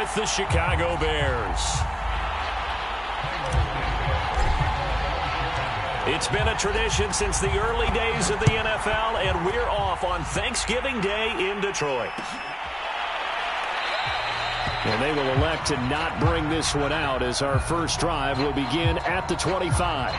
with the Chicago Bears. It's been a tradition since the early days of the NFL, and we're off on Thanksgiving Day in Detroit. And they will elect to not bring this one out as our first drive will begin at the 25.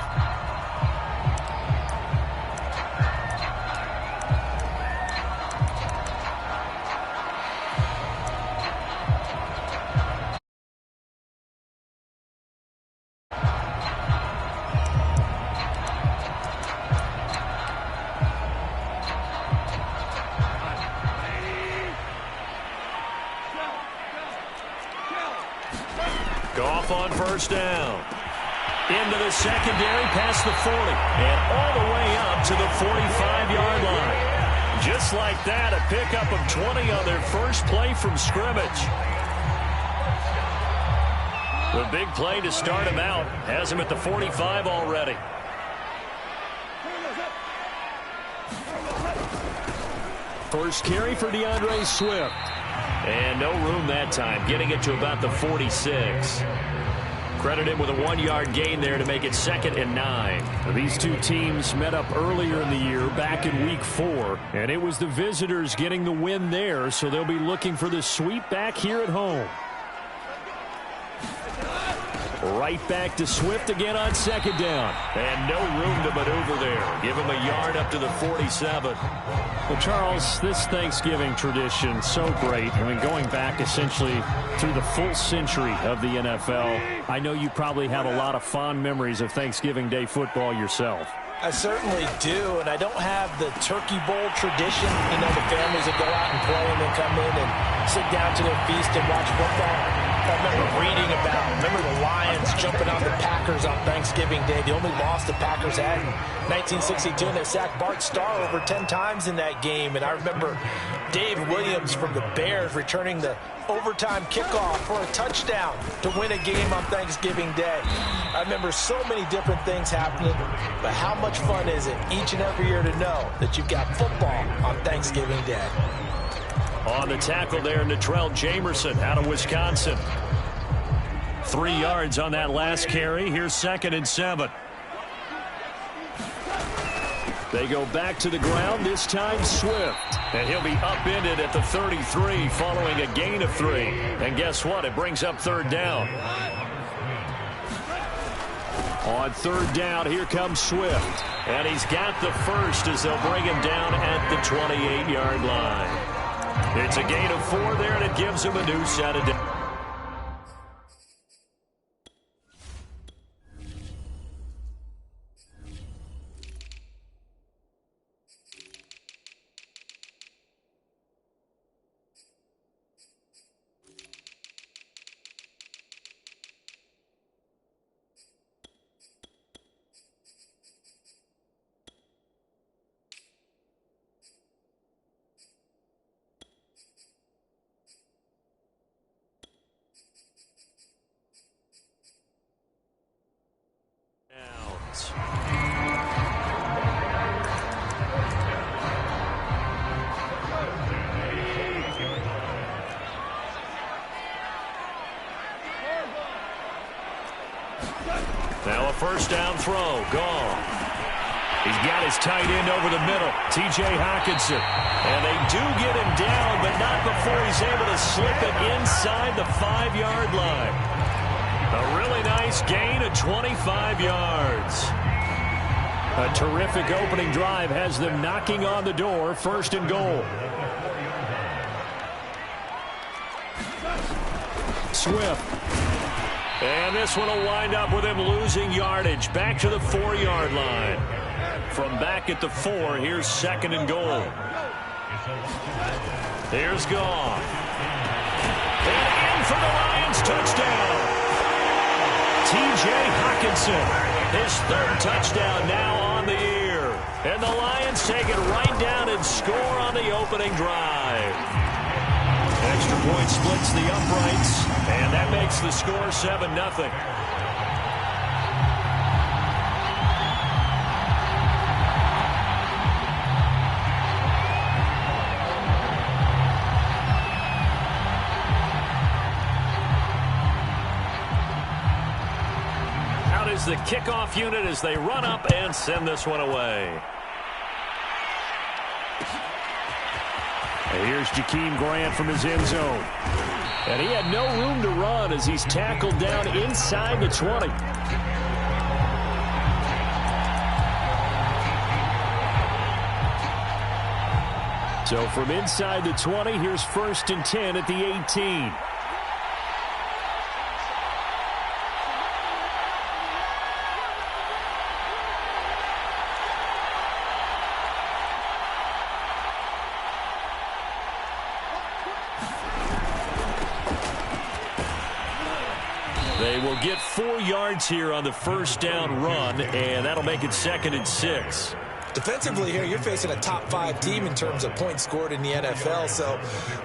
Goff on first down. Into the secondary, past the 40, and all the way up to the 45-yard line. Just like that, a pickup of 20 on their first play from scrimmage. The big play to start him out has him at the 45 already. First carry for DeAndre Swift. And no room that time, getting it to about the 46. Credit him with a 1-yard gain there to make it 2nd and 9. These two teams met up earlier in the year, back in Week 4, and it was the visitors getting the win there, so they'll be looking for the sweep back here at home. Right back to Swift again on 2nd down. And no room to maneuver there. Give him a yard up to the 47. Well, Charles, this Thanksgiving tradition, so great. I mean, going back essentially through the full century of the NFL, I know you probably have a lot of fond memories of Thanksgiving Day football yourself. I certainly do, and I don't have the Turkey Bowl tradition. You know, the families that go out and play and then come in and sit down to their feast and watch football. I remember the Lions jumping on the Packers on Thanksgiving Day. The only loss the Packers had in 1962, and they sacked Bart Starr over 10 times in that game. And I remember Dave Williams from the Bears returning the overtime kickoff for a touchdown to win a game on Thanksgiving Day. I remember so many different things happening, but how much fun is it each and every year to know that you've got football on Thanksgiving Day? On the tackle there, Natrell Jamerson out of Wisconsin. 3 yards on that last carry. Here's 2nd and 7. They go back to the ground, this time Swift. And he'll be upended at the 33 following a gain of 3. And guess what? It brings up 3rd down. On 3rd down, here comes Swift. And he's got the first as they'll bring him down at the 28-yard line. It's a gain of 4 there, and it gives him a new set of downs. Now a first down throw. Gone. He's got his tight end over the middle, T.J. Hockenson. And they do get him down, but not before he's able to slip it inside the 5-yard line. A really nice gain of 25 yards. A terrific opening drive has them knocking on the door, 1st and goal. Swift. And this one will wind up with him losing yardage back to the 4-yard line. From back at the 4, here's 2nd and goal. Here's Goff. And in for the Lions, touchdown. T.J. Hockenson, his 3rd touchdown now on the year. And the Lions take it right down and score on the opening drive. Extra point splits the uprights, and that makes the score 7-0. is the kickoff unit as they run up and send this one away. And here's Jakeem Grant from his end zone. And he had no room to run as he's tackled down inside the 20. So from inside the 20, here's 1st and 10 at the 18. They will get 4 yards here on the first down run, and that'll make it 2nd and 6. Defensively here, you're facing a top 5 team in terms of points scored in the NFL. So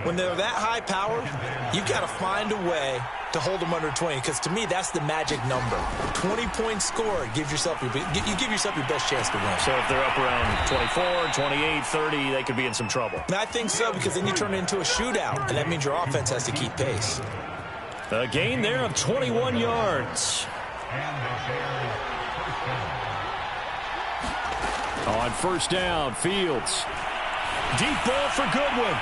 when they're that high powered, you've got to find a way to hold them under 20. Because to me, that's the magic number. 20 points scored, you give yourself your best chance to win. So if they're up around 24, 28, 30, they could be in some trouble. And I think so, because then you turn it into a shootout, and that means your offense has to keep pace. A gain there of 21 yards. On first down, Fields. Deep ball for Goodwin.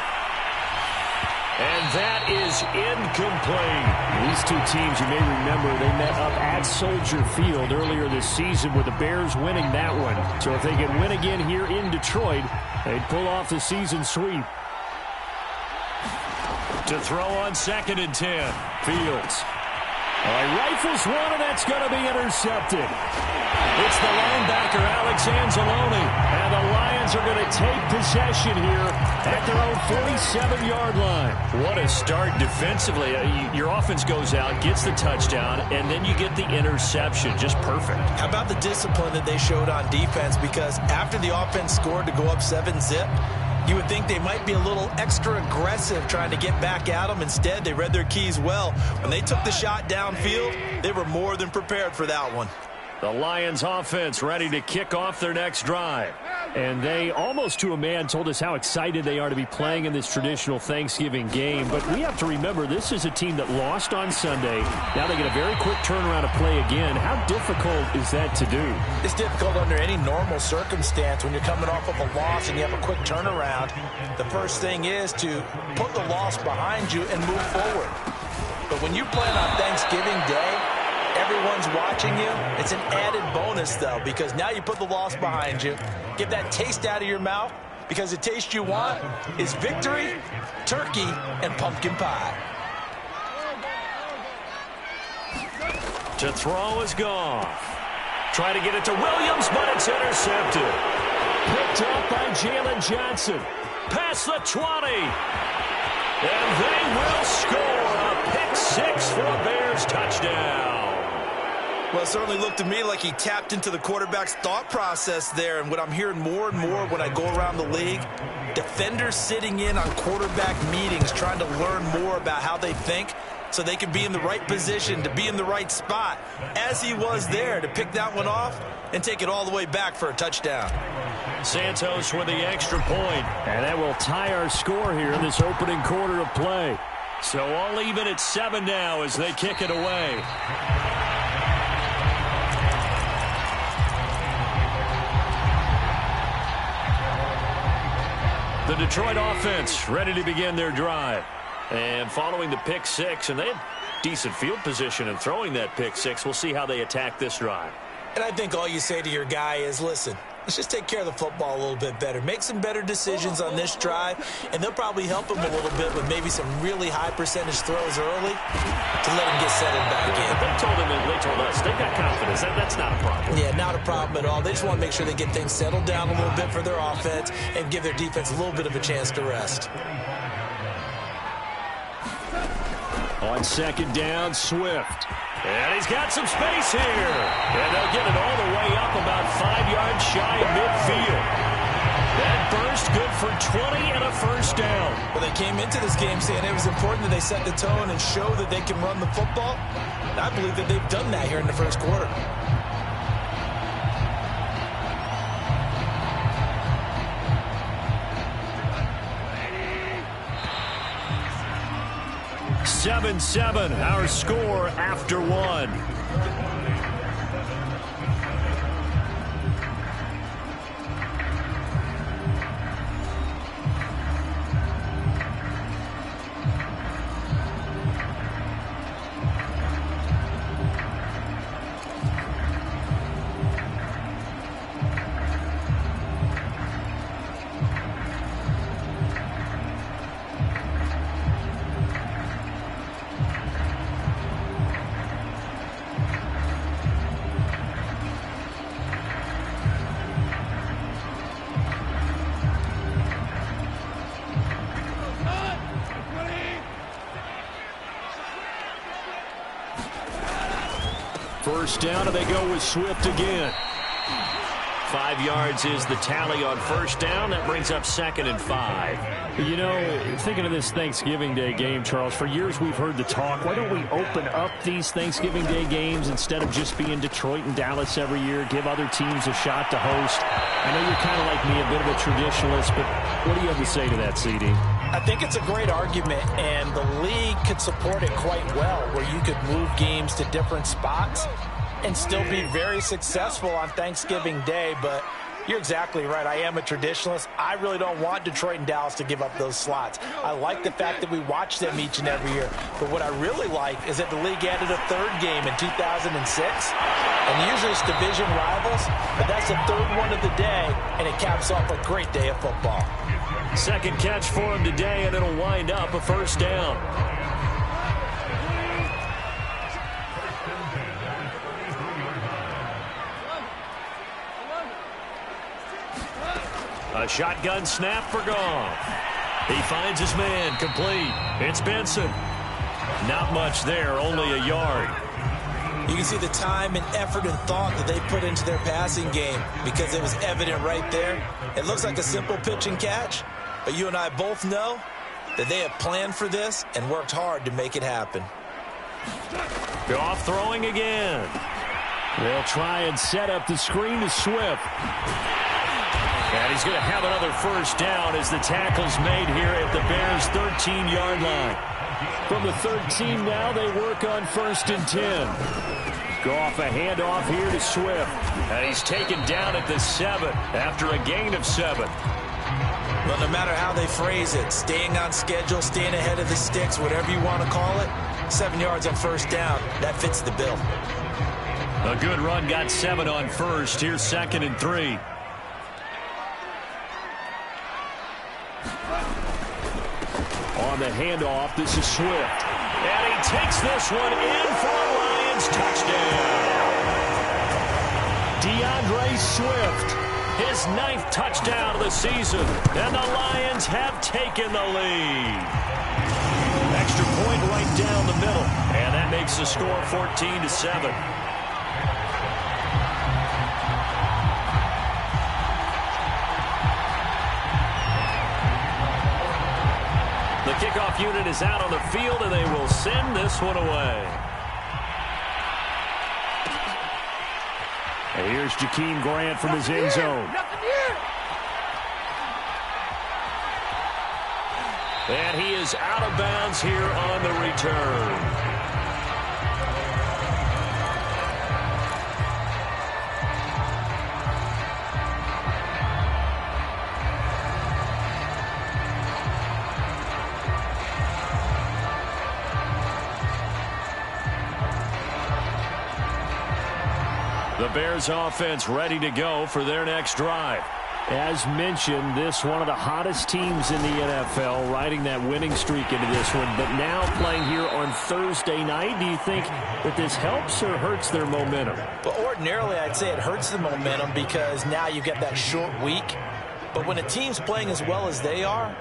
And that is incomplete. These two teams, you may remember, they met up at Soldier Field earlier this season with the Bears winning that one. So if they can win again here in Detroit, they'd pull off the season sweep. To throw on 2nd and 10, Fields. Rifles one, and that's going to be intercepted. It's the linebacker, Alex Anzalone. And the Lions are going to take possession here at their own 47-yard line. What a start defensively. Your offense goes out, gets the touchdown, and then you get the interception. Just perfect. How about the discipline that they showed on defense? Because after the offense scored to go up 7-zip, you would think they might be a little extra aggressive trying to get back at them. Instead, they read their keys well. When they took the shot downfield, they were more than prepared for that one. The Lions offense ready to kick off their next drive. And they, almost to a man, told us how excited they are to be playing in this traditional Thanksgiving game. But we have to remember, this is a team that lost on Sunday. Now they get a very quick turnaround to play again. How difficult is that to do? It's difficult under any normal circumstance when you're coming off of a loss and you have a quick turnaround. The first thing is to put the loss behind you and move forward. But when you play on Thanksgiving Day, everyone's watching you. It's an added bonus, though, because now you put the loss behind you. Get that taste out of your mouth, because the taste you want is victory, turkey, and pumpkin pie. To throw is Goff. Try to get it to Williams, but it's intercepted. Picked up by Jalen Johnson. Past the 20. And they will score a pick 6 for a Bears touchdown. Well, it certainly looked to me like he tapped into the quarterback's thought process there. And what I'm hearing more and more when I go around the league, defenders sitting in on quarterback meetings trying to learn more about how they think so they can be in the right position, to be in the right spot, as he was there, to pick that one off and take it all the way back for a touchdown. Santos with the extra point. And that will tie our score here in this opening quarter of play. So all even at 7 now as they kick it away. The Detroit offense ready to begin their drive. And following the pick 6, and they had decent field position in throwing that pick 6. We'll see how they attack this drive. And I think all you say to your guy is, listen, let's just take care of the football a little bit better. Make some better decisions on this drive, and they'll probably help him a little bit with maybe some really high percentage throws early to let him get settled back in. They told us they've got confidence. That's not a problem. Yeah, not a problem at all. They just want to make sure they get things settled down a little bit for their offense and give their defense a little bit of a chance to rest. On second down, Swift. And he's got some space here. And they'll get it all the way up about 5 yards shy of midfield. That burst good for 20 and a first down. Well, they came into this game saying it was important that they set the tone and show that they can run the football. And I believe that they've done that here in the first quarter. Seven, our score after 1. First down, and they go with Swift again. 5 yards is the tally on first down. That brings up 2nd and 5. You know, thinking of this Thanksgiving Day game, Charles, for years we've heard the talk, why don't we open up these Thanksgiving Day games instead of just being Detroit and Dallas every year, give other teams a shot to host? I know you're kind of like me, a bit of a traditionalist, but what do you have to say to that, CD? I think it's a great argument, and the league could support it quite well, where you could move games to different spots and still be very successful on Thanksgiving Day. But you're exactly right. I am a traditionalist. I really don't want Detroit and Dallas to give up those slots. I like the fact that we watch them each and every year. But what I really like is that the league added a third game in 2006. And usually it's division rivals, but that's the third one of the day, and it caps off a great day of football. Second catch for him today, and it'll wind up a first down. A shotgun snap for Goff. He finds his man, complete. It's Benson. Not much there, only a yard. You can see the time and effort and thought that they put into their passing game because it was evident right there. It looks like a simple pitch and catch, but you and I both know that they have planned for this and worked hard to make it happen. Goff throwing again. They'll try and set up the screen to Swift. And he's going to have another first down as the tackle's made here at the Bears' 13-yard line. From the 13 now, they work on 1st and 10. Goff a handoff here to Swift. And he's taken down at the 7 after a gain of 7. Well, no matter how they phrase it, staying on schedule, staying ahead of the sticks, whatever you want to call it, 7 yards on first down, that fits the bill. A good run got 7 on first. Here's 2nd and 3. On the handoff, this is Swift. And he takes this one in for a Lions touchdown. DeAndre Swift, his 9th touchdown of the season. And the Lions have taken the lead. Extra point right down the middle. And that makes the score 14-7. The kickoff unit is out on the field, and they will send this one away. And here's Jakeem Grant from his end zone. And he is out of bounds here on the return. The Bears offense ready to go for their next drive. As mentioned, this one of the hottest teams in the NFL, riding that winning streak into this one, but now playing here on Thursday night. Do you think that this helps or hurts their momentum? Well, ordinarily, I'd say it hurts the momentum because now you get that short week. But when a team's playing as well as they are,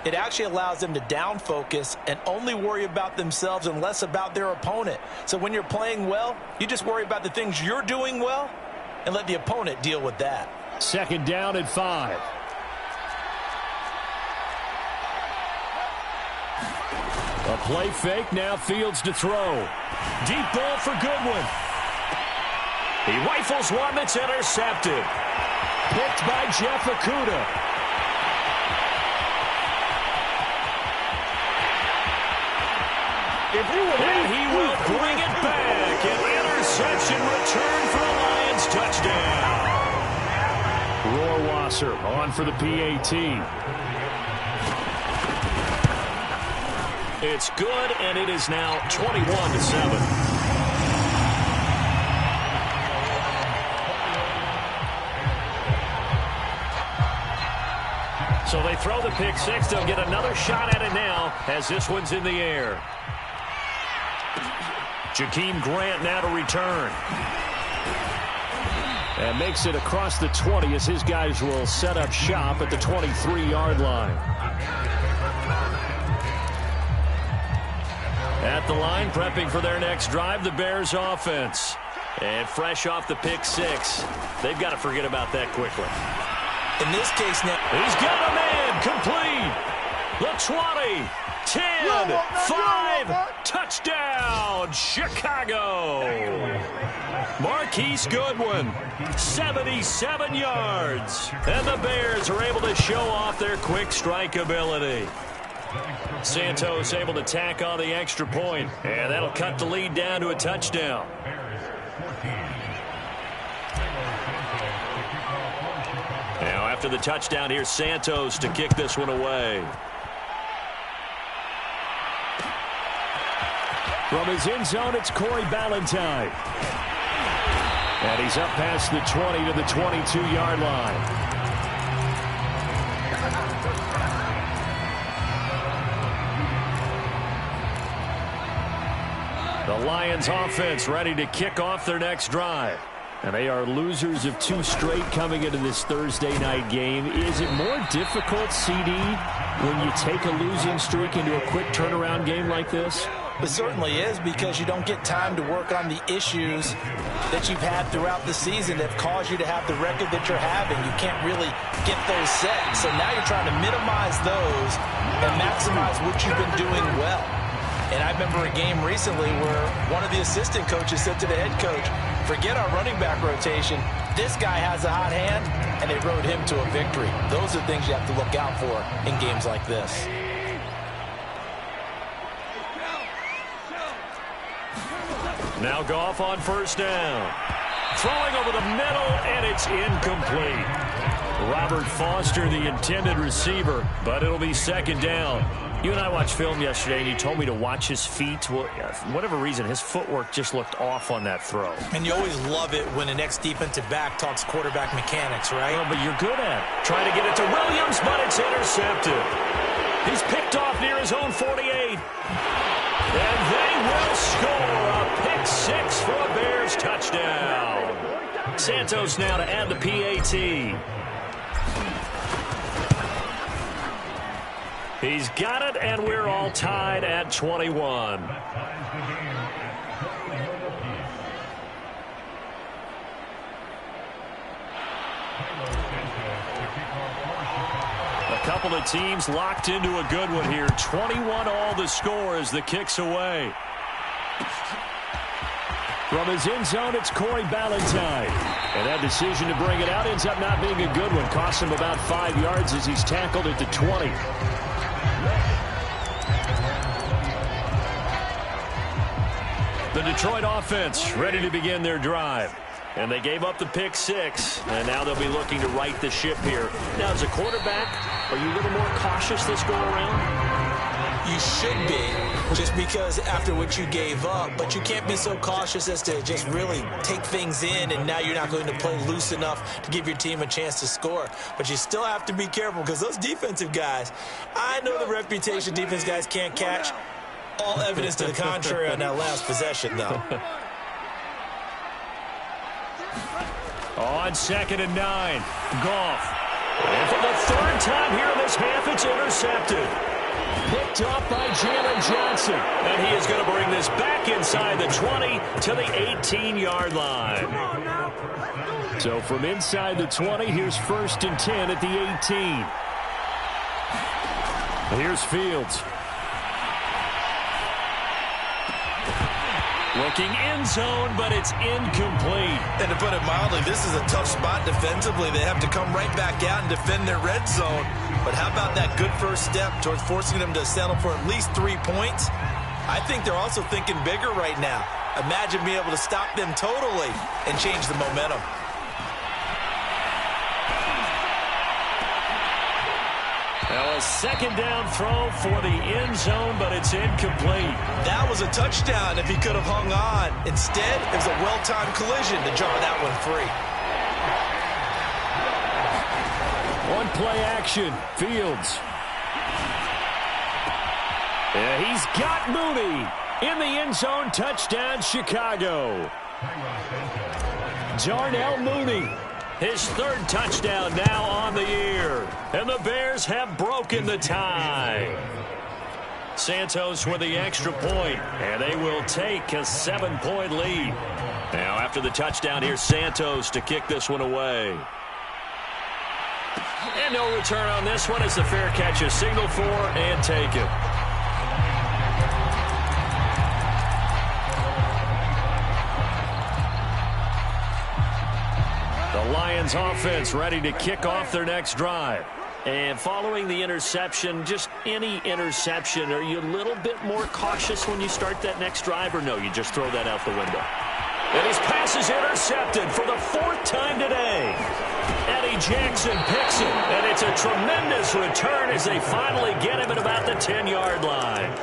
it actually allows them to down focus and only worry about themselves and less about their opponent. So when you're playing well, you just worry about the things you're doing well and let the opponent deal with that. 2nd down and 5. A play fake, now Fields to throw. Deep ball for Goodwin. He rifles one that's intercepted. Picked by Jeff Okudah. And he will bring it back. An interception return for a Lions touchdown. Rohrwasser on for the PAT. It's good, and it is now 21-7. So they throw the pick six. They'll get another shot at it now as this one's in the air. Jakeem Grant now to return. And makes it across the 20 as his guys will set up shop at the 23-yard line. At the line, prepping for their next drive, the Bears offense. And fresh off the pick six. They've got to forget about that quickly. In this case now, he's got a man complete. The 20, 10, 5, touchdown, Chicago. Marquise Goodwin, 77 yards. And the Bears are able to show off their quick strike ability. Santos able to tack on the extra point, and that'll cut the lead down to a touchdown. Now after the touchdown, here's Santos to kick this one away. From his end zone, it's Corey Ballantyne. And he's up past the 20 to the 22-yard line. The Lions offense ready to kick off their next drive. And they are losers of 2 straight coming into this Thursday night game. Is it more difficult, CD, when you take a losing streak into a quick turnaround game like this? It certainly is, because you don't get time to work on the issues that you've had throughout the season that have caused you to have the record that you're having. You can't really get those set. So now you're trying to minimize those and maximize what you've been doing well. And I remember a game recently where one of the assistant coaches said to the head coach, forget our running back rotation. This guy has a hot hand, and they rode him to a victory. Those are things you have to look out for in games like this. Now Goff on first down. Throwing over the middle, and it's incomplete. Robert Foster, the intended receiver, but it'll be second down. You and I watched film yesterday, and you told me to watch his feet. Well, for whatever reason, his footwork just looked off on that throw. And you always love it when the next defensive back talks quarterback mechanics, right? Oh, but you're good at it. Trying to get it to Williams, but it's intercepted. He's picked off near his own 48. And they will score a pick six for a Bears touchdown. Santos now to add the PAT. He's got it, and we're all tied at 21. A couple of teams locked into a good one here. 21 all the score as the kick's away. From his end zone, it's Corey Ballantyne. And that decision to bring it out ends up not being a good one. Costs him about 5 yards as he's tackled at the 20. The Detroit offense ready to begin their drive. And they gave up the pick six, and now they'll be looking to right the ship here. Now, as a quarterback, are you a little more cautious this go around? You should be, just because after what you gave up. But you can't be so cautious as to just really take things in, and now you're not going to play loose enough to give your team a chance to score. But you still have to be careful, because those defensive guys, I know the reputation defense guys can't catch. All evidence to the contrary on that last possession, though. On 2nd and 9, Goff. And for the third time here in this half, it's intercepted. Picked off by Jalen Johnson. And he is going to bring this back inside the 20 to the 18-yard line. So from inside the 20, here's 1st and 10 at the 18. Here's Fields. Looking end zone, but it's incomplete. And to put it mildly, this is a tough spot defensively. They have to come right back out and defend their red zone. But how about that good first step towards forcing them to settle for at least 3 points? I think they're also thinking bigger right now. Imagine being able to stop them totally and change the momentum. Now a second down throw for the end zone, but it's incomplete. That was a touchdown if he could have hung on. Instead, it was a well-timed collision to jar that one free. One play action, Fields. Yeah, he's got Mooney in the end zone. Touchdown, Chicago. Darnell Mooney. His 3rd touchdown now on the year. And the Bears have broken the tie. Santos with the extra point, and they will take a 7-point lead. Now after the touchdown, here's Santos to kick this one away. And no return on this one as the fair catch is signaled for and taken. The Lions offense ready to kick off their next drive. And following the interception, just any interception, are you a little bit more cautious when you start that next drive, or no, you just throw that out the window? And his pass is intercepted for the 4th time today. Eddie Jackson picks it, and it's a tremendous return as they finally get him at about the 10-yard line.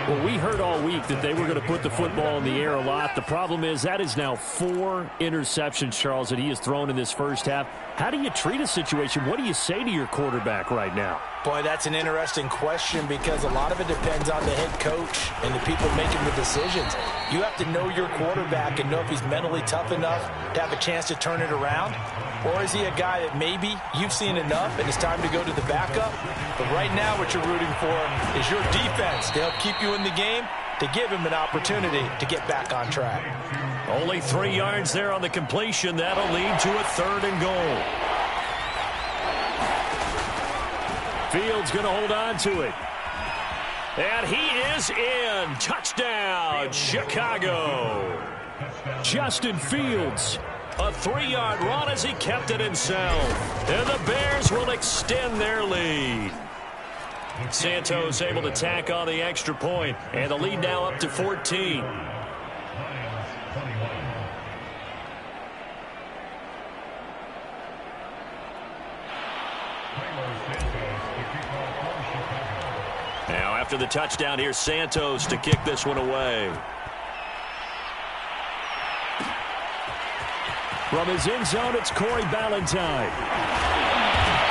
Well, we heard all week that they were going to put the football in the air a lot. The problem is that is now 4 interceptions, Charles, that he has thrown in this first half. How do you treat a situation? What do you say to your quarterback right now? Boy, that's an interesting question because a lot of it depends on the head coach and the people making the decisions. You have to know your quarterback and know if he's mentally tough enough to have a chance to turn it around. Or is he a guy that maybe you've seen enough and it's time to go to the backup? But right now what you're rooting for is your defense to help keep you in the game, to give him an opportunity to get back on track. Only 3 yards there on the completion. That'll lead to a 3rd and goal. Fields going to hold on to it. And he is in. Touchdown, Chicago. Justin Fields. A 3-yard run as he kept it himself. And the Bears will extend their lead. Santos able to tack on the extra point, and the lead now up to 14. Now after the touchdown, here's Santos to kick this one away. From his end zone, it's Corey Ballantyne.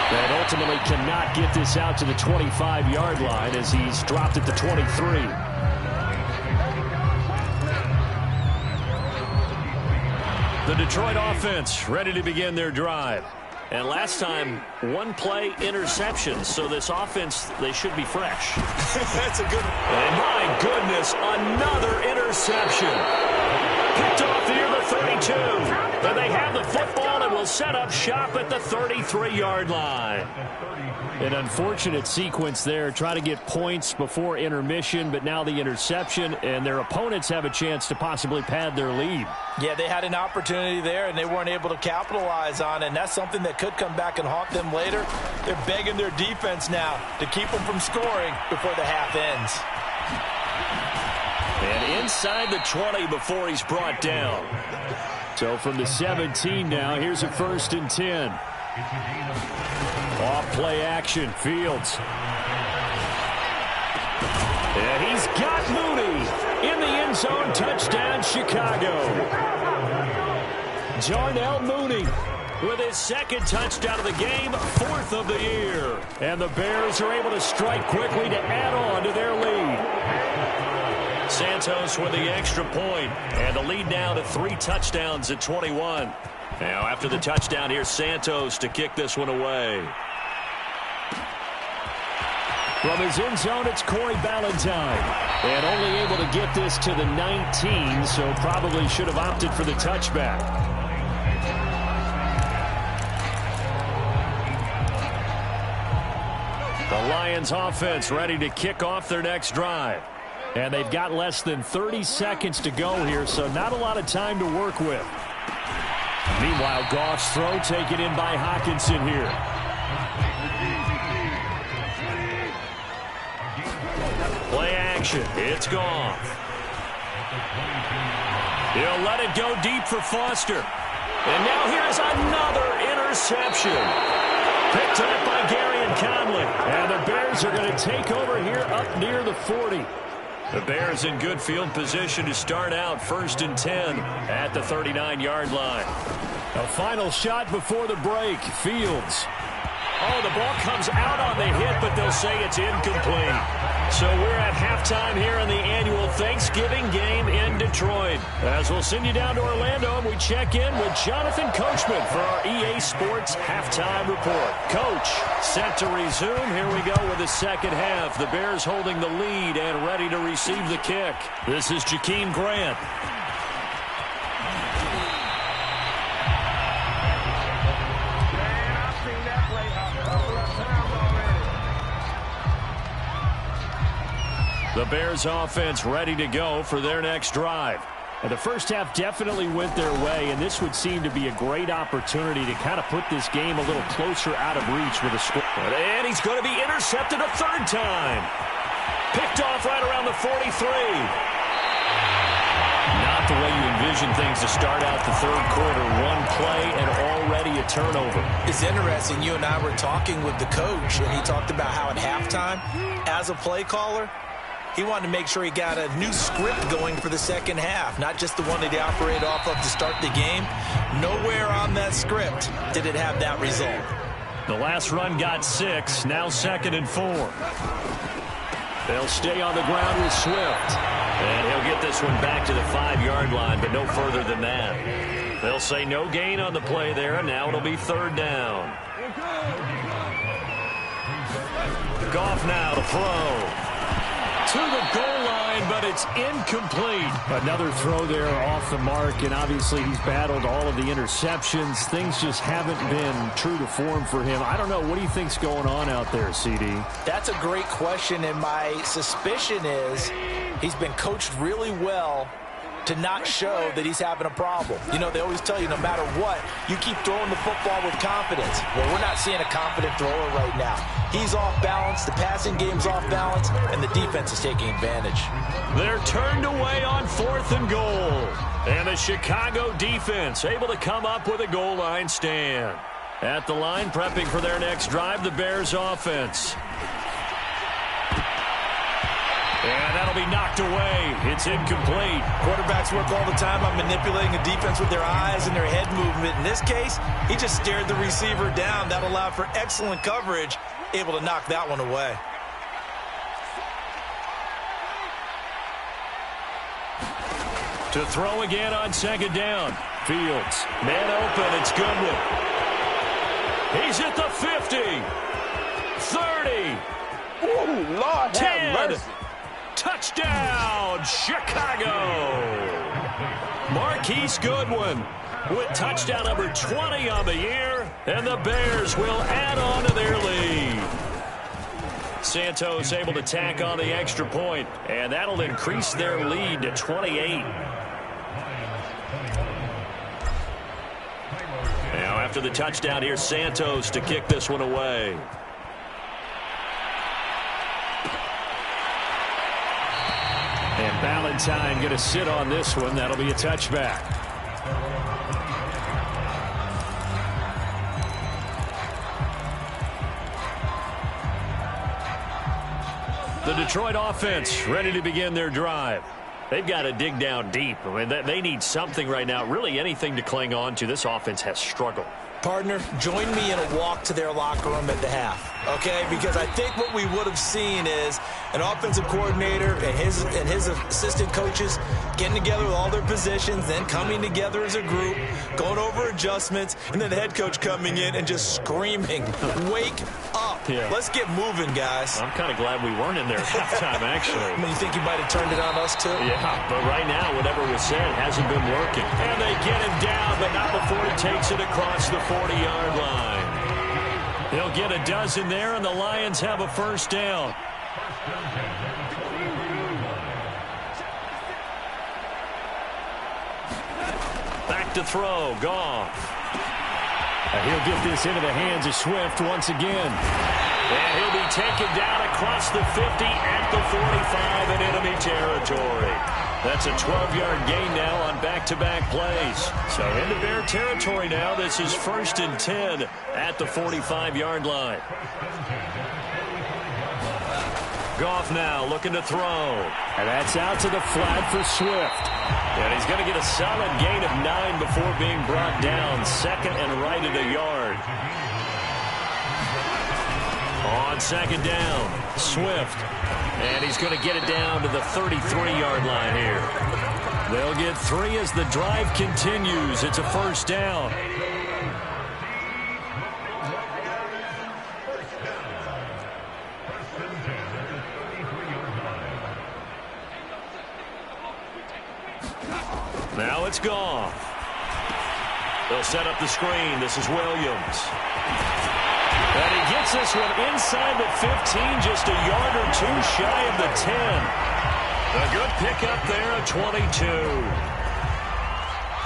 And ultimately cannot get this out to the 25-yard line as he's dropped at the 23. The Detroit offense ready to begin their drive. And last time, 1-play interception. So this offense, they should be fresh. That's a good one. And my goodness, another interception. Picked off near the 32. And they have the football and will set up shop at the 33-yard line. An unfortunate sequence there. Try to get points before intermission, but now the interception, and their opponents have a chance to possibly pad their lead. Yeah, they had an opportunity there, and they weren't able to capitalize on it, and that's something that could come back and haunt them later. They're begging their defense now to keep them from scoring before the half ends. And inside the 20 before he's brought down. So from the 17 now, here's a 1st and 10. Off play action, Fields. And he's got Mooney in the end zone. Touchdown, Chicago. Darnell Mooney with his 2nd touchdown of the game, 4th of the year. And the Bears are able to strike quickly to add on to their lead. Santos with the extra point, and the lead now to 3 touchdowns at 21. Now after the touchdown, here's Santos to kick this one away. From his end zone, it's Corey Ballantyne. And only able to get this to the 19, so probably should have opted for the touchback. The Lions offense ready to kick off their next drive. And they've got less than 30 seconds to go here, so not a lot of time to work with. Meanwhile, Goff's throw taken in by Hockenson here. Play action. It's Goff. He'll let it go deep for Foster. And now here's another interception. Picked up by Gary and Conley. And the Bears are going to take over here up near the 40. The Bears in good field position to start out 1st and 10 at the 39-yard line. A final shot before the break. Fields. Oh, the ball comes out on the hit, but they'll say it's incomplete. So we're at halftime here in the annual Thanksgiving game in Detroit. As we'll send you down to Orlando, and we check in with Jonathan Coachman for our EA Sports Halftime Report. Coach, set to resume. Here we go with the second half. The Bears holding the lead and ready to receive the kick. This is Jakeem Grant. The Bears offense ready to go for their next drive. And the first half definitely went their way, and this would seem to be a great opportunity to kind of put this game a little closer out of reach with a score. And he's going to be intercepted a third time. Picked off right around the 43. Not the way you envision things to start out the third quarter. One play and already a turnover. It's interesting. You and I were talking with the coach, and he talked about how at halftime, as a play caller, he wanted to make sure he got a new script going for the second half, not just the one that he operated off of to start the game. Nowhere on that script did it have that result. The last run got 6, now 2nd and 4. They'll stay on the ground with Swift. And he'll get this one back to the 5-yard line, but no further than that. They'll say no gain on the play there, and now it'll be 3rd down. Goff now to throw. To the goal line, but it's incomplete. Another throw there off the mark, and obviously he's battled all of the interceptions. Things just haven't been true to form for him. I don't know. What do you think's going on out there, CD? That's a great question, and my suspicion is he's been coached really well to not show that he's having a problem. You know, they always tell you no matter what, you keep throwing the football with confidence. Well, we're not seeing a confident thrower right now. He's off balance, the passing game's off balance, and the defense is taking advantage. They're turned away on 4th and goal. And the Chicago defense able to come up with a goal line stand. At the line, prepping for their next drive, the Bears offense. And that'll be knocked away. It's incomplete. Quarterbacks work all the time on manipulating a defense with their eyes and their head movement. In this case, he just stared the receiver down. That allowed for excellent coverage, able to knock that one away. To throw again on 2nd down. Fields. Man open. It's Goodwin. He's at the 50. 30. Ooh, Lord 10. have mercy. Touchdown, Chicago! Marquise Goodwin with touchdown number 20 on the year, and the Bears will add on to their lead. Santos able to tack on the extra point, and that'll increase their lead to 28. Now after the touchdown, here's Santos to kick this one away. And Ballantyne going to sit on this one. That'll be a touchback. The Detroit offense ready to begin their drive. They've got to dig down deep. I mean, they need something right now, really anything to cling on to. This offense has struggled. Partner, join me in a walk to their locker room at the half, okay? Because I think what we would have seen is an offensive coordinator and his assistant coaches getting together with all their positions, then coming together as a group, going over adjustments, and then the head coach coming in and just screaming, wake up. Yeah. Let's get moving, guys. I'm kind of glad we weren't in there at halftime, actually. I mean, you think you might have turned it on us, too? Yeah, but right now, whatever was said hasn't been working. And they get him down, but not before he takes it across the 40-yard line. He'll get a dozen there, and the Lions have a first down. Back to throw, Goff. He'll get this into the hands of Swift once again. And he'll be taken down across the 50 at the 45 in enemy territory. That's a 12-yard gain now on back-to-back plays. So into Bear territory now. This is 1st and 10 at the 45-yard line. Goff now looking to throw. And that's out to the flat for Swift. And he's going to get a solid gain of 9 before being brought down. 2nd and right at a yard. On 2nd down, Swift. And he's going to get it down to the 33-yard line here. They'll get 3 as the drive continues. It's a first down. Now it's gone. They'll set up the screen. This is Williams. And he gets this one inside the 15, just a yard or two shy of the 10. A good pickup there at 22.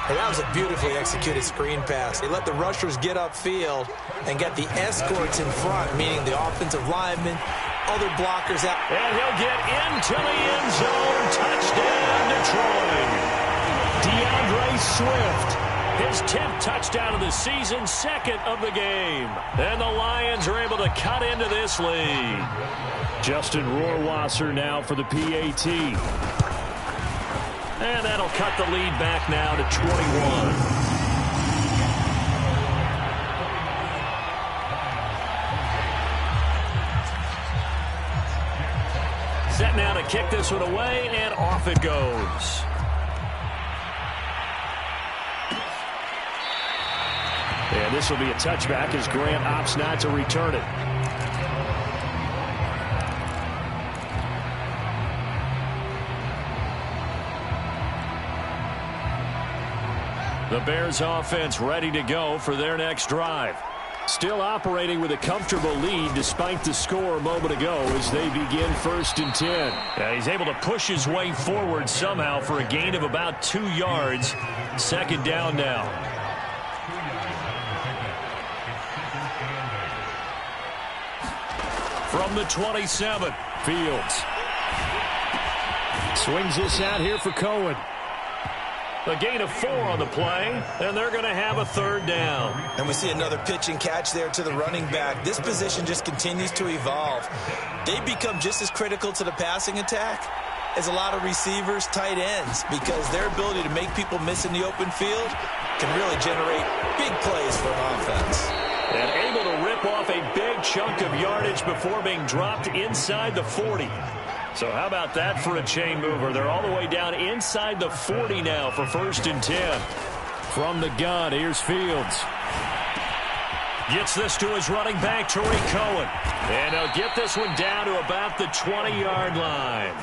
And that was a beautifully executed screen pass. They let the rushers get upfield and get the escorts in front, meaning the offensive linemen, other blockers out. And he'll get into the end zone. Touchdown, Detroit. DeAndre Swift. His 10th touchdown of the season, 2nd of the game. And the Lions are able to cut into this lead. Justin Rohrwasser now for the PAT. And that'll cut the lead back now to 21. Set now to kick this one away, and off it goes. And this will be a touchback as Grant opts not to return it. The Bears offense ready to go for their next drive. Still operating with a comfortable lead despite the score a moment ago as they begin 1st and 10. Yeah, he's able to push his way forward somehow for a gain of about 2 yards. 2nd down now. From the 27, Fields swings this out here for Cohen. a gain of 4 on the play, and they're going to have a 3rd down. And we see another pitch and catch there to the running back. This position just continues to evolve. They become just as critical to the passing attack as a lot of receivers, tight ends, because their ability to make people miss in the open field can really generate big plays for an offense. And able to rip off a big chunk of yardage before being dropped inside the 40. So how about that for a chain mover? They're all the way down inside the 40 now for 1st and 10. From the gun, here's Fields. Gets this to his running back, Tariq Cohen. And he'll get this one down to about the 20-yard line.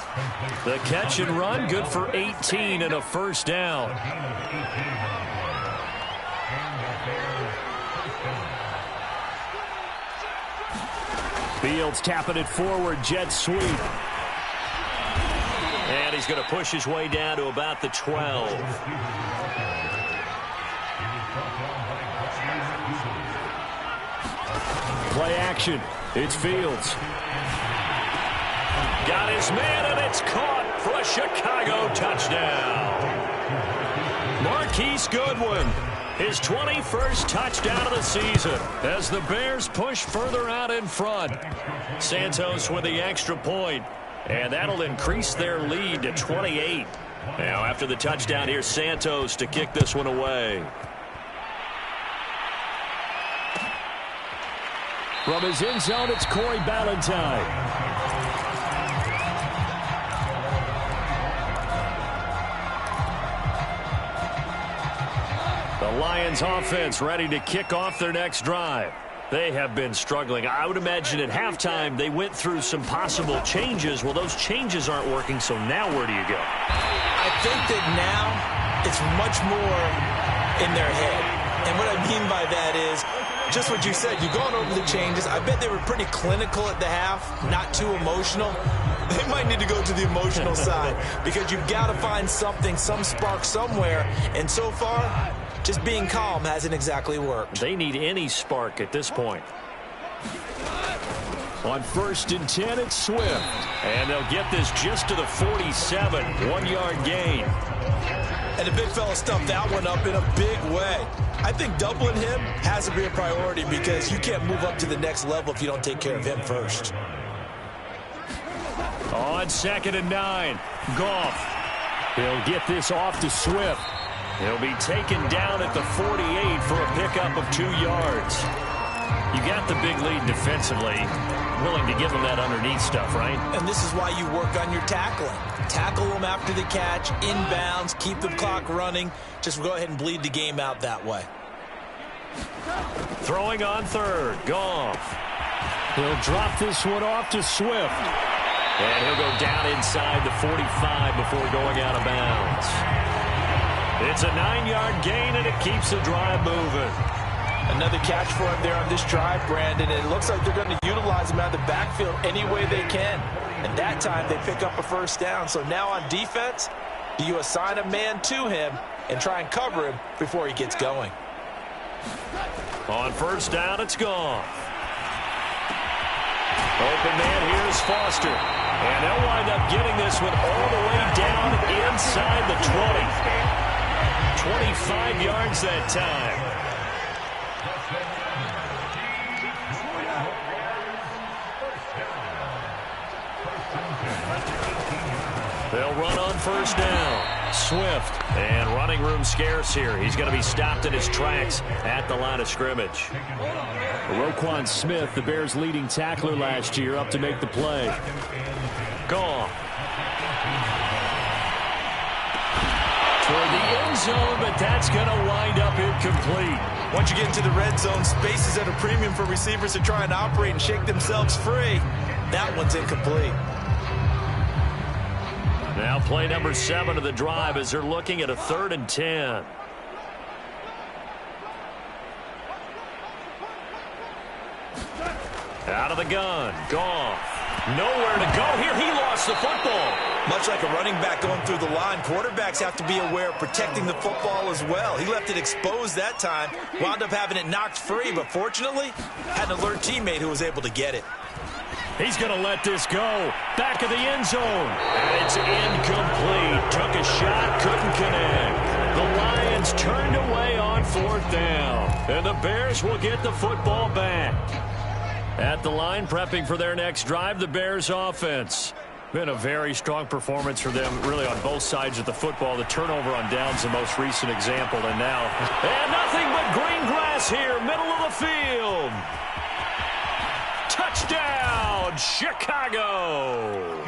The catch and run, good for 18 and a 1st down. Fields tapping it forward, jet sweep. And he's going to push his way down to about the 12. Play action. It's Fields. Got his man, and it's caught for a Chicago touchdown. Marquise Goodwin, his 21st touchdown of the season as the Bears push further out in front. Santos with the extra point, and that'll increase their lead to 28. Now after the touchdown, here's Santos to kick this one away. From his end zone, it's Corey Ballantyne. The Lions offense ready to kick off their next drive. They have been struggling. I would imagine at halftime they went through some possible changes. Well, those changes aren't working, so now where do you go? I think that now it's much more in their head. And what I mean by that is just what you said. You've gone over the changes. I bet they were pretty clinical at the half, not too emotional. They might need to go to the emotional side because you've got to find something, some spark somewhere. And so far, just being calm hasn't exactly worked. They need any spark at this point. On 1st and 10, it's Swift. And they'll get this just to the 47, 1-yard gain. And the big fella stuffed that one up in a big way. I think doubling him has to be a priority because you can't move up to the next level if you don't take care of him first. On 2nd and 9, Goff. He'll get this off to Swift. He'll be taken down at the 48 for a pickup of 2 yards. You got the big lead defensively, willing to give them that underneath stuff, right? And this is why you work on your tackling. Tackle them after the catch, inbounds, keep the clock running. Just go ahead and bleed the game out that way. Throwing on third, Goff. He'll drop this one off to Swift. And he'll go down inside the 45 before going out of bounds. It's a 9-yard gain, and it keeps the drive moving. Another catch for him there on this drive, Brandon. And it looks like they're going to utilize him out of the backfield any way they can. And that time they pick up a first down. So now on defense, do you assign a man to him and try and cover him before he gets going? On first down, it's gone. Open man, here's Foster. And they'll wind up getting this one all the way down inside the 20. 25 yards that time. They'll run on first down. Swift. And running room scarce here. He's going to be stopped in his tracks at the line of scrimmage. Roquan Smith, the Bears' leading tackler last year, up to make the play. Gone. Toward the end zone, but that's going to wind up incomplete. Once you get into the red zone, space is at a premium for receivers to try and operate and shake themselves free. That one's incomplete. Now play number 7 of the drive as they're looking at a 3rd and 10. Out of the gun. Goff. Nowhere to go here. He lost the football. Much like a running back going through the line, quarterbacks have to be aware of protecting the football as well. He left it exposed that time, wound up having it knocked free, but fortunately, had an alert teammate who was able to get it. He's going to let this go. Back of the end zone. And it's incomplete. Took a shot, couldn't connect. The Lions turned away on 4th down. And the Bears will get the football back. At the line, prepping for their next drive, the Bears offense. Been a very strong performance for them, really, on both sides of the football. The turnover on downs, the most recent example. And now, and nothing but green grass here, middle of the field. Touchdown, Chicago.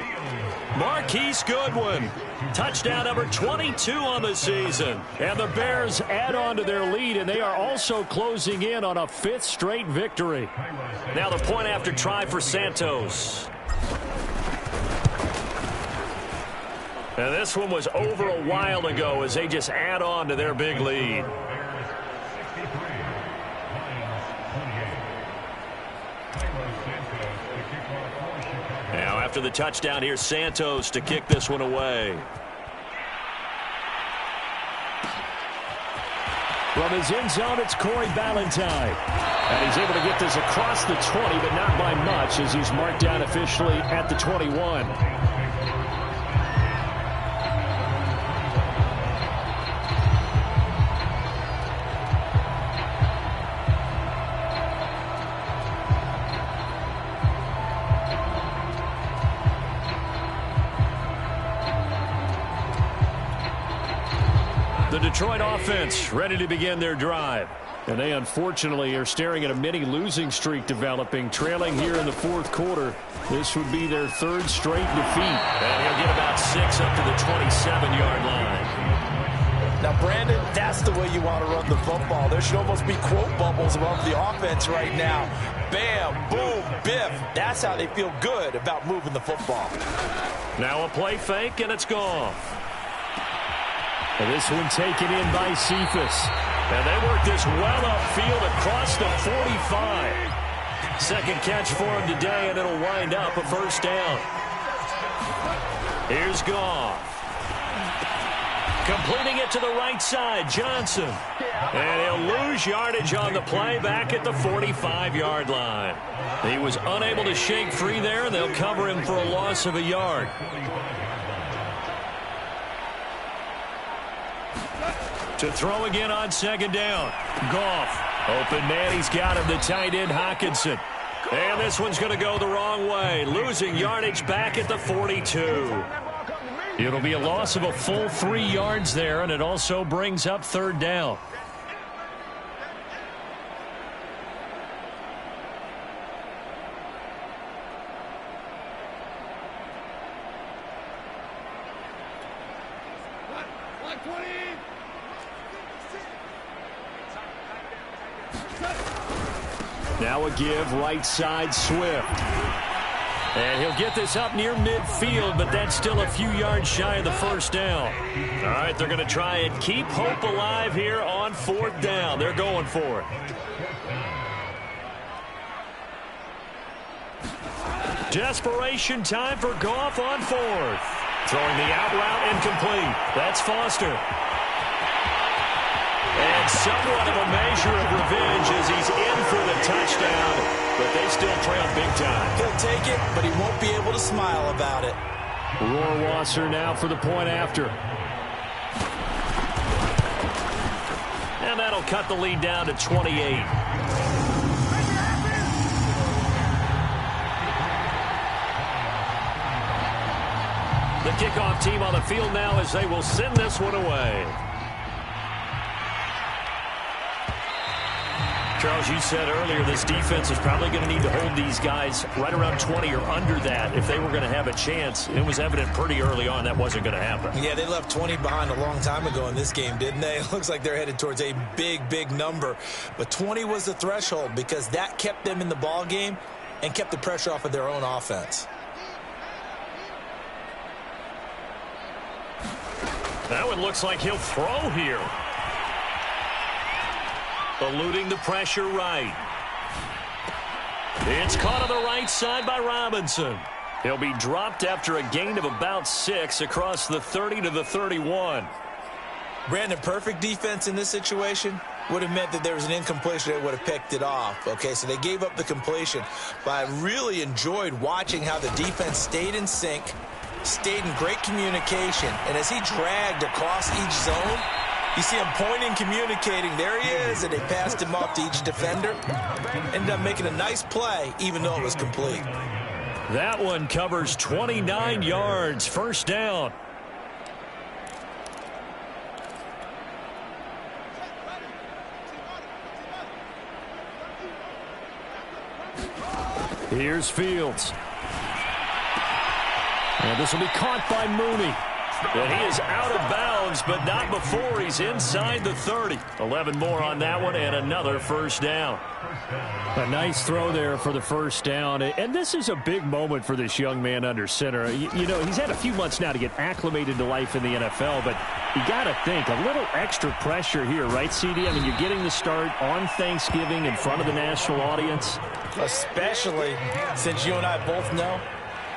Marquise Goodwin. Touchdown number 22 on the season. And the Bears add on to their lead, and they are also closing in on a 5th straight victory. Now the point after try for Santos. And this one was over a while ago as they just add on to their big lead. Now after the touchdown, here's Santos to kick this one away. From his end zone, it's Corey Ballantyne. And he's able to get this across the 20, but not by much, as he's marked down officially at the 21. The Detroit offense ready to begin their drive. And they unfortunately are staring at a mini losing streak developing, trailing here in the 4th quarter. This would be their 3rd straight defeat. And he'll get about 6 up to the 27-yard line. Now, Brandon, that's the way you want to run the football. There should almost be quote bubbles above the offense right now. Bam, boom, biff. That's how they feel good about moving the football. Now a play fake, and it's gone. And this one taken in by Cephas. And they work this well upfield across the 45. Second catch for him today, and it'll wind up a first down. Here's Goff. Completing it to the right side, Johnson. And he'll lose yardage on the play back at the 45-yard line. He was unable to shake free there, and they'll cover him for a loss of a yard. To throw again on second down. Goff. Open man, he's got him, the tight end Hockenson. And this one's going to go the wrong way. Losing yardage back at the 42. It'll be a loss of a full 3 yards there, and it also brings up 3rd down. Now a give, right side, Swift. And he'll get this up near midfield, but that's still a few yards shy of the first down. All right, they're going to try and keep hope alive here on 4th down. They're going for it. Desperation time for Goff on 4th. Throwing the out route incomplete. That's Foster. And somewhat of a measure of revenge as he's in for the touchdown, but they still trail big time. He'll take it, but he won't be able to smile about it. Rohrwasser now for the point after. And that'll cut the lead down to 28. The kickoff team on the field now as they will send this one away. Charles, you said earlier this defense is probably going to need to hold these guys right around 20 or under that if they were going to have a chance. It was evident pretty early on that wasn't going to happen. Yeah, they left 20 behind a long time ago in this game, didn't they? It looks like they're headed towards a big, big number. But 20 was the threshold because that kept them in the ball game and kept the pressure off of their own offense. That one looks like he'll throw here. Eluding the pressure right. It's caught on the right side by Robinson. He'll be dropped after a gain of about 6 across the 30 to the 31. Brandon, perfect defense in this situation would have meant that there was an incompletion that would have picked it off. Okay, so they gave up the completion. But I really enjoyed watching how the defense stayed in sync, stayed in great communication, and as he dragged across each zone, you see him pointing, communicating. There he is, and they passed him off to each defender. Ended up making a nice play, even though it was complete. That one covers 29 yards. First down. Here's Fields. And this will be caught by Mooney. And he is out of bounds, but not before he's inside the 30. 11 more on that one, and another first down. A nice throw there for the first down. And this is a big moment for this young man under center. You know, he's had a few months now to get acclimated to life in the NFL, but you got to think, a little extra pressure here, right, CD? I mean, you're getting the start on Thanksgiving in front of the national audience. Especially since you and I both know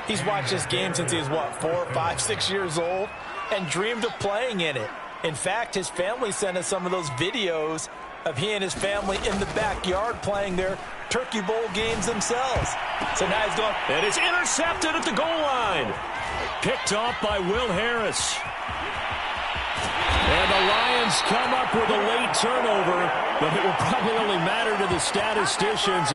he's watched this game since he was, what, 4, 5, 6 years old and dreamed of playing in it. In fact, his family sent us some of those videos of he and his family in the backyard playing their Turkey Bowl games themselves. So now he's going. And it's intercepted at the goal line. Picked off by Will Harris. And the Lions come up with a late turnover, but it will probably only matter to the statisticians